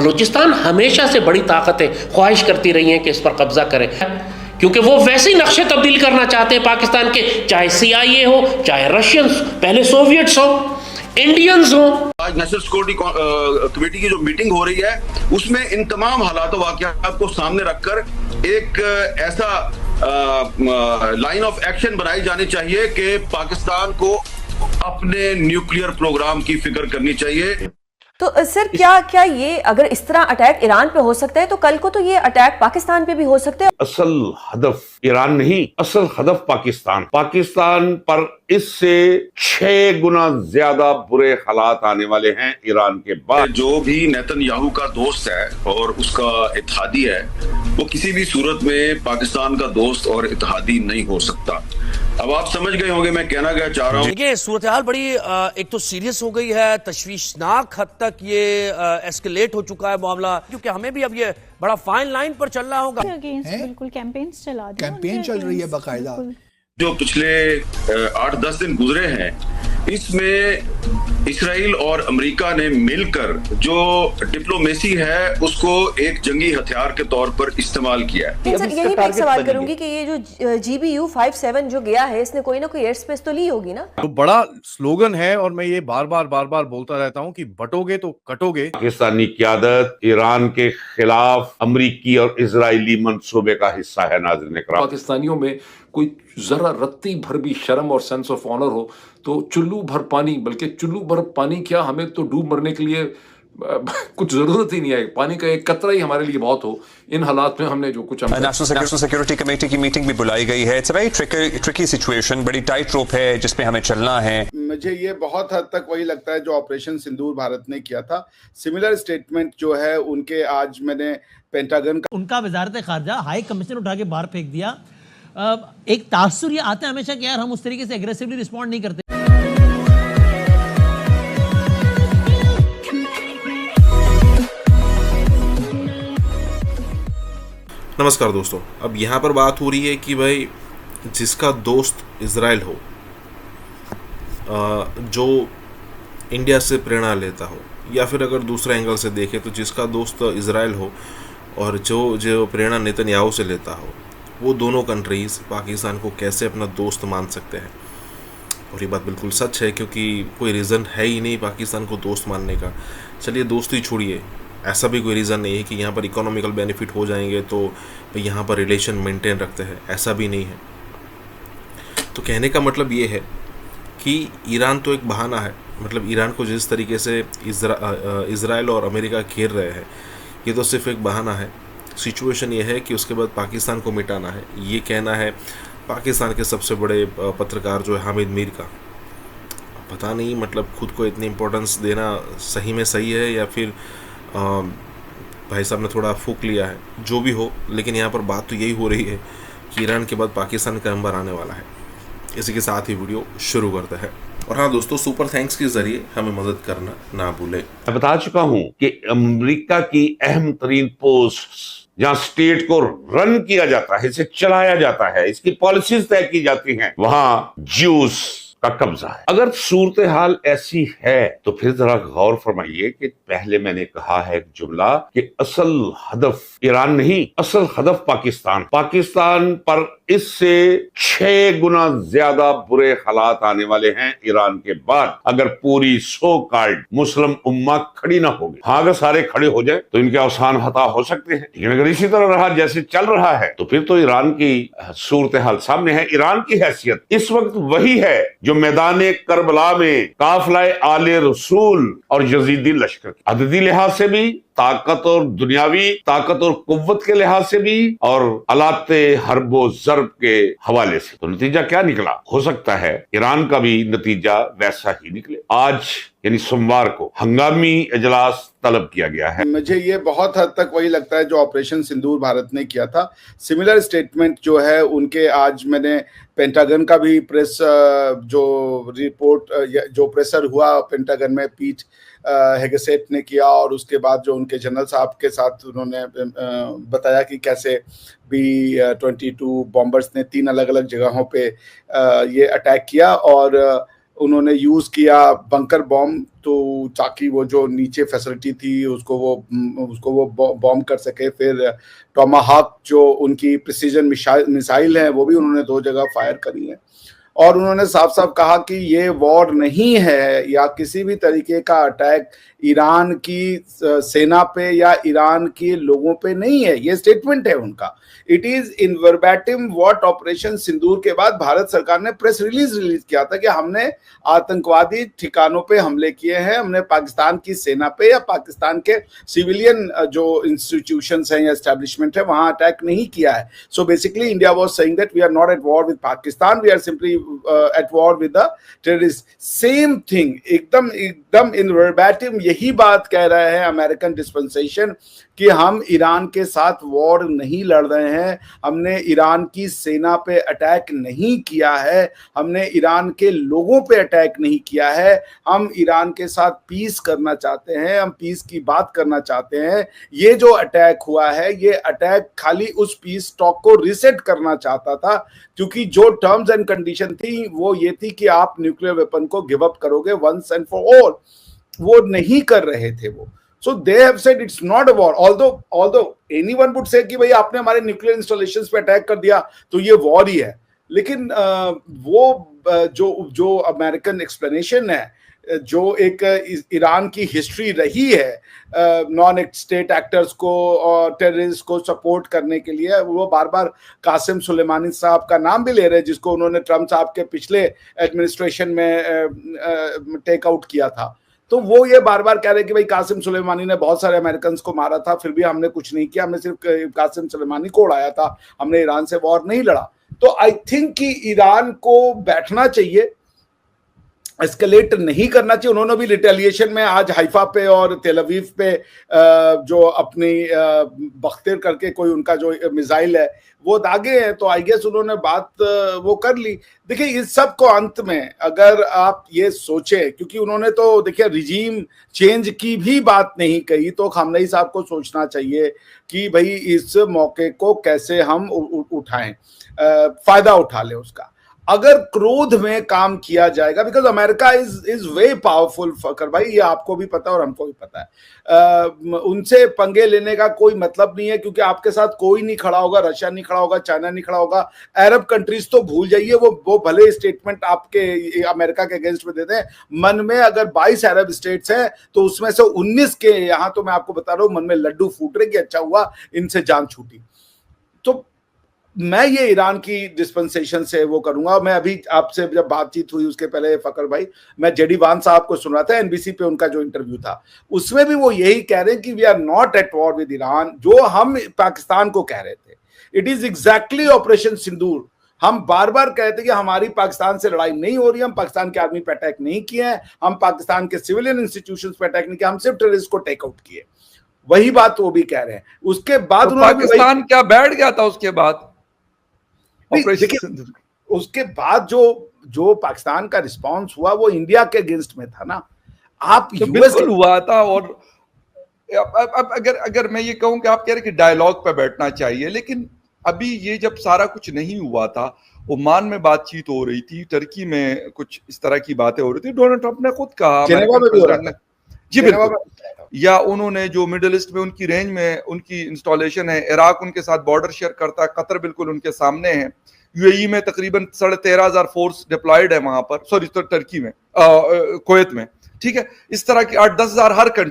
बलूचिस्तान हमेशा से बड़ी ताकतें ख्वाहिश करती रही हैं कि इस पर कब्जा करें, क्योंकि वो वैसे ही नक्शे तब्दील करना चाहते हैं पाकिस्तान के, चाहे CIA हो, चाहे रशियंस, पहले सोवियट्स हो, इंडियंस हो। आज नेशनल सिक्योरिटी कमेटी की जो मीटिंग हो रही है उसमें इन तमाम हालात वाक़यात को सामने रखकर एक ऐसा लाइन ऑफ एक्शन बनाई जानी चाहिए कि पाकिस्तान को अपने न्यूक्लियर प्रोग्राम की फिक्र करनी चाहिए। तो सर क्या ये अगर इस तरह अटैक ईरान पे हो सकता है तो कल को तो ये अटैक पाकिस्तान पे भी हो सकते हैं। असल हदफ ईरान नहीं, असल हदफ पाकिस्तान पर इससे 6 गुना ज्यादा बुरे हालात आने वाले हैं ईरान के बाद। जो भी नेतन्याहू का दोस्त है और उसका इत्तेहादी है वो किसी भी सूरत में पाकिस्तान का दोस्त और इत्तेहादी नहीं हो सकता। अब आप समझ गए होंगे मैं कहना क्या चाह रहा हूँ। देखिए सूरत हाल बड़ी एक तो सीरियस हो गई है, तशवीशनाक हद तक ये एस्केलेट हो चुका है मामला, क्योंकि हमें भी अब ये बड़ा फाइन लाइन पर चलना होगा। बिल्कुल कैंपेन चल रही है बाकायदा। जो पिछले 8-10 दिन गुजरे हैं इसमें इसराइल और अमेरिका ने मिलकर जो डिप्लोमेसी है उसको एक जंगी हथियार के तौर पर इस्तेमाल किया है। सर यही मैं एक सवाल करूंगी कि ये जो GBU-57 जो गया है इसने कोई ना कोई एयर स्पेस तो ली होगी ना। तो बड़ा स्लोगन है और मैं ये बार बार बोलता रहता हूँ कि बटोगे तो कटोगे। पाकिस्तानी क़यादत ईरान के खिलाफ अमरीकी और इजरायली मंसूबे का हिस्सा है। नाज़रीन इकराम, पाकिस्तानियों में कोई जरा रत्ती भर भी शर्म और सेंस ऑफ ऑनर हो तो चुल्लू भर पानी, बल्कि चुल्लू भर पानी क्या, हमें तो डूब मरने के लिए कुछ जरूरत ही नहीं है, पानी का एक कतरा ही हमारे लिए बहुत हो। इन हालात में हमने जो कुछ नेशनल सिक्योरिटी कमेटी की मीटिंग भी बुलाई गई है। It's a very tricky situation, बड़ी टाइट रोप है जिसपे हमें चलना है। मुझे ये बहुत हद तक वही लगता है जो ऑपरेशन सिंदूर भारत ने किया था, सिमिलर स्टेटमेंट जो है उनके आज मैंने पेंटागन का उनका वजारत खारजा हाई कमिश्नर उठा के बाहर फेंक दिया। एक तासुर ये आता है हमेशा कि यार हम उस तरीके से एग्रेसिवली रिस्पॉन्ड नहीं करते। नमस्कार दोस्तों, अब यहाँ पर बात हो रही है कि भाई जिसका दोस्त इजराइल हो, जो इंडिया से प्रेरणा लेता हो, या फिर अगर दूसरा एंगल से देखें तो जिसका दोस्त इजराइल हो और जो प्रेरणा नेतन्याहू से लेता हो, वो दोनों कंट्रीज़ पाकिस्तान को कैसे अपना दोस्त मान सकते हैं। और ये बात बिल्कुल सच है, क्योंकि कोई रीज़न है ही नहीं पाकिस्तान को दोस्त मानने का। चलिए दोस्ती छोड़िए, ऐसा भी कोई रीज़न नहीं है कि यहाँ पर इकोनॉमिकल बेनिफिट हो जाएंगे तो यहाँ पर रिलेशन मेंटेन रखते हैं, ऐसा भी नहीं है। तो कहने का मतलब ये है कि ईरान तो एक बहाना है, मतलब ईरान को जिस तरीके से इजराइल और अमेरिका घेर रहे हैं ये तो सिर्फ एक बहाना है। सिचुएशन ये है कि उसके बाद पाकिस्तान को मिटाना है, ये कहना है पाकिस्तान के सबसे बड़े पत्रकार जो है हामिद मीर का। पता नहीं मतलब खुद को इतनी इम्पोर्टेंस देना सही में सही है या फिर भाई साहब ने थोड़ा फूक लिया है, जो भी हो। लेकिन यहाँ पर बात तो यही हो रही है कि ईरान के बाद पाकिस्तान का नंबर आने वाला है। इसी के साथ ही वीडियो शुरू करते हैं। और हाँ दोस्तों, सुपर थैंक्स के जरिए हमें मदद करना ना भूलें। मैं बता चुका हूं कि अमेरिका की अहम तरीन पोस्ट जहां स्टेट को रन किया जाता है, इसे चलाया जाता है, इसकी पॉलिसीज तय की जाती हैं, वहां ज्यूस का कब्जा है। अगर सूरत हाल ऐसी है तो फिर जरा गौर फरमाइए कि पहले मैंने कहा है एक जुमला कि असल हदफ ईरान नहीं, असल हदफ पाकिस्तान पर इससे 6 गुना ज्यादा बुरे हालात आने वाले हैं ईरान के बाद, अगर पूरी सो कॉल्ड मुस्लिम उम्मा खड़ी ना होगी। हाँ, अगर सारे खड़े हो जाए तो इनके अवसान हता हो सकते हैं, लेकिन अगर इसी तरह रहा जैसे चल रहा है तो फिर तो ईरान की सूरत हाल सामने है। ईरान की हैसियत इस वक्त वही है जो मैदान करबला में काफिला आले रसूल और यजीदी लश्कर अददी लिहाज से भी, ताकत और दुनियावी ताकत और कुव्वत के लिहाज से भी, और अलाते हरबो जर्ब के हवाले से, तो नतीजा क्या निकला? हो सकता है ईरान का भी नतीजा वैसा ही निकले। आज यानी सोमवार को हंगामी इजलास तलब किया गया है। मुझे ये बहुत हद तक वही लगता है जो ऑपरेशन सिंदूर भारत ने किया था, सिमिलर स्टेटमेंट जो है उनके आज मैंने पेंटागन का भी प्रेस जो रिपोर्ट जो प्रेशर हुआ पेंटागन में पीट हेगेसेट ने किया, और उसके बाद जो उनके जनरल साहब के साथ उन्होंने बताया कि कैसे B-22 बॉम्बर्स ने 3 अलग अलग जगहों पे ये अटैक किया, और उन्होंने यूज किया बंकर बॉम्ब, तो ताकि वो जो नीचे फैसिलिटी थी उसको वो बॉम्ब कर सके। फिर टोमाहाक जो उनकी प्रिसीजन मिसाइल है वो भी उन्होंने 2 जगह फायर करी है। और उन्होंने साफ साफ कहा कि ये वॉर नहीं है या किसी भी तरीके का अटैक ईरान की सेना पे या ईरान के लोगों पे नहीं है। ये स्टेटमेंट है उनका। It is in verbatim what operation Sindoor के बाद भारत सरकार ने प्रेस रिलीज किया था कि हमने आतंकवादी ठिकानों पे हमले किए हैं, हमने पाकिस्तान की सेना पे या पाकिस्तान के सिविलियन जो इंस्टीट्यूशंस हैं या एस्टेब्लिशमेंट है वहां अटैक नहीं किया है। So basically India was saying that we are not at war with Pakistan, we are simply at war with the terrorist. Same thing, एकदम इन वर्बैटिम यही बात कह रहा है अमेरिकन डिस्पेंसेशन कि हम ईरान के साथ वॉर नहीं लड़ रहे हैं, हमने ईरान की सेना पे अटैक नहीं किया है, हमने ईरान के लोगों पे अटैक नहीं किया है, हम ईरान के साथ पीस करना चाहते हैं, हम पीस की बात करना चाहते हैं। ये जो अटैक हुआ है ये अटैक खाली उस पीस टॉक को रिसेट करना चाहता था, क्योंकि जो टर्म्स एंड कंडीशन थी वो ये थी कि आप न्यूक्लियर वेपन को गिव अप करोगे वंस एंड फॉर ऑल। वो नहीं कर रहे थे वो। So they have said it's not a war. Although anyone would say कि भाई आपने हमारे न्यूक्लियर इंस्टॉलेशंस पे अटैक कर दिया तो ये वॉर ही है, लेकिन वो जो अमेरिकन एक्सप्लेनेशन है, जो एक ईरान की हिस्ट्री रही है नॉन स्टेट एक्टर्स को और टेररिस्ट को सपोर्ट करने के लिए, वो बार बार कासिम सुलेमानी साहब का नाम भी ले रहे हैं, जिसको उन्होंने ट्रम्प साहब के पिछले एडमिनिस्ट्रेशन में टेक आउट किया था। तो वो ये बार बार कह रहे हैं कि भाई कासिम सुलेमानी ने बहुत सारे अमेरिकन को मारा था, फिर भी हमने कुछ नहीं किया, हमने सिर्फ कासिम सुलेमानी को उड़ाया था, हमने ईरान से वॉर नहीं लड़ा। तो आई थिंक कि ईरान को बैठना चाहिए, एस्केलेट नहीं करना चाहिए। उन्होंने भी रिटेलिएशन में आज हाइफा पे और तेल अवीव पे जो अपनी बख्तर करके कोई उनका जो मिसाइल है वो दागे हैं, तो आई गेस उन्होंने बात वो कर ली। देखिए इस सब को अंत में अगर आप ये सोचें, क्योंकि उन्होंने तो देखिए रिजीम चेंज की भी बात नहीं कही, तो खामनेई साहब को सोचना चाहिए कि भाई इस मौके को कैसे हम उठाएं, फायदा उठा लें उसका। अगर क्रोध में काम किया जाएगा, because America is way powerful fucker भाई, ये आपको भी पता है और हमको भी पता है। उनसे पंगे लेने का कोई मतलब नहीं है, क्योंकि आपके साथ कोई नहीं खड़ा होगा, रशिया नहीं खड़ा होगा, चाइना नहीं खड़ा होगा, अरब कंट्रीज तो भूल जाइए, वो भले स्टेटमेंट आपके अमेरिका के अगेंस्ट में देते हैं, मन में अगर 22 अरब स्टेट्स हैं तो उसमें से 19 के यहाँ तो मैं आपको बता रहा हूँ मन में लड्डू फूट रहे कि अच्छा हुआ इनसे जान छूटी। तो मैं ये ईरान की डिस्पेंसेशन से वो करूंगा। मैं अभी आपसे जब बातचीत हुई उसके पहले फकर भाई, मैं जेडी वान साहब को सुन रहा था, एनबीसी पे उनका जो इंटरव्यू था, उसमें भी वो यही कह रहे हैं कि we are not at war with Iran, जो हम पाकिस्तान को कह रहे थे। It is exactly operation Sindoor. हम बार बार कहते कि हमारी पाकिस्तान से लड़ाई नहीं हो रही, हम पाकिस्तान के आर्मी पे अटैक नहीं किए हैं, हम पाकिस्तान के सिविलियन इंस्टीट्यूशंस पे अटैक नहीं किया, हम सिर्फ टेररिस्ट को टेक आउट किए। वही बात वो भी कह रहे हैं। उसके बाद तो पाकिस्तान क्या बैठ गया था उसके बाद? उसके बाद जो पाकिस्तान का रिस्पांस हुआ वो इंडिया के अगेंस्ट में था ना। आप तो बिल्कुल हुआ था। और अब अगर मैं ये कहूं कि आप कह रहे कि डायलॉग पे बैठना चाहिए, लेकिन अभी ये जब सारा कुछ नहीं हुआ था, ओमान में बातचीत हो रही थी, टर्की में कुछ इस तरह की बातें हो रही थी, डोनाल्ड ट्रंप ने खुद कहा जी बिल्कुल, या उन्होंने जो मिडिल ईस्ट में उनकी रेंज में उनकी इंस्टॉलेशन है, इराक उनके साथ बॉर्डर शेयर करता है, कतर बिल्कुल उनके सामने है, यूएई में तकरीबन 13,500 फोर्स डिप्लॉयड है वहां पर, सॉरी टर्की में, कुवैत में, ठीक है। इस तरह की 8-10 हजार हर कंट्री